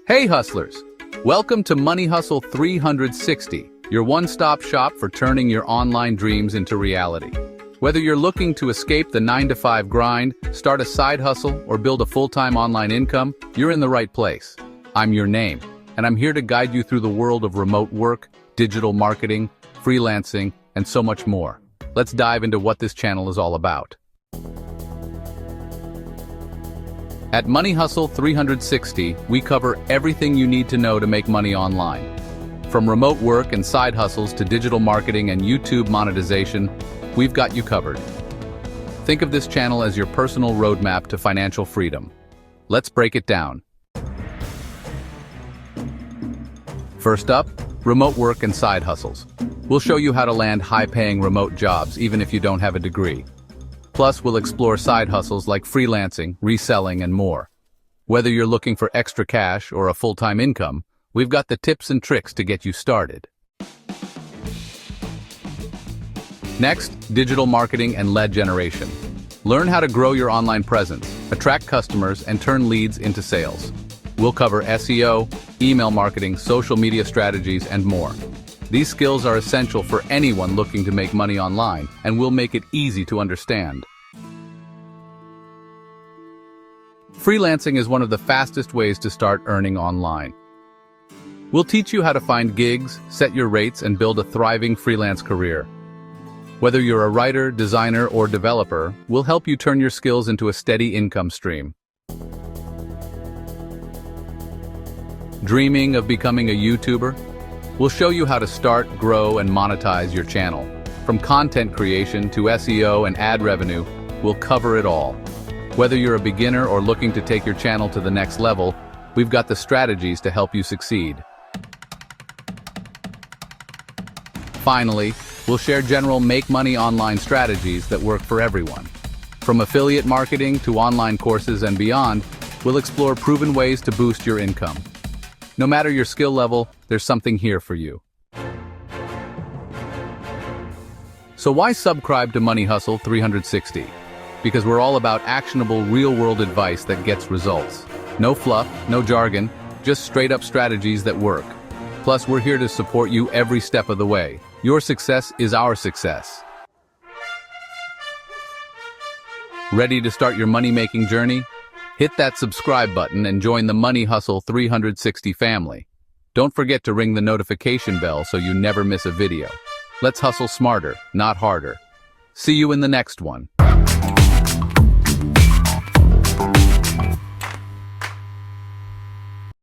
Hey hustlers! Welcome to Money Hustle 360, your one-stop shop for turning your online dreams into reality. Whether you're looking to escape the 9-to-5 grind, start a side hustle, or build a full-time online income, you're in the right place. I'm your name, and I'm here to guide you through the world of remote work, digital marketing, freelancing, and so much more. Let's dive into what this channel is all about. At Money Hustle 360, we cover everything you need to know to make money online. From remote work and side hustles to digital marketing and YouTube monetization, we've got you covered. Think of this channel as your personal roadmap to financial freedom. Let's break it down. First up, remote work and side hustles. We'll show you how to land high-paying remote jobs even if you don't have a degree. Plus, we'll explore side hustles like freelancing, reselling, and more. Whether you're looking for extra cash or a full-time income, we've got the tips and tricks to get you started. Next, digital marketing and lead generation. Learn how to grow your online presence, attract customers, and turn leads into sales. We'll cover SEO, email marketing, social media strategies, and more. These skills are essential for anyone looking to make money online, and we'll make it easy to understand. Freelancing is one of the fastest ways to start earning online. We'll teach you how to find gigs, set your rates, and build a thriving freelance career. Whether you're a writer, designer, or developer, we'll help you turn your skills into a steady income stream. Dreaming of becoming a YouTuber? We'll show you how to start, grow, and monetize your channel. From content creation to SEO and ad revenue, we'll cover it all. Whether you're a beginner or looking to take your channel to the next level, we've got the strategies to help you succeed. Finally, we'll share general make-money online strategies that work for everyone. From affiliate marketing to online courses and beyond, we'll explore proven ways to boost your income. No matter your skill level, there's something here for you. So why subscribe to Money Hustle 360? Because we're all about actionable, real-world advice that gets results. No fluff, no jargon, just straight-up strategies that work. Plus, we're here to support you every step of the way. Your success is our success. Ready to start your money-making journey? Hit that subscribe button and join the Money Hustle 360 family. Don't forget to ring the notification bell so you never miss a video. Let's hustle smarter, not harder. See you in the next one.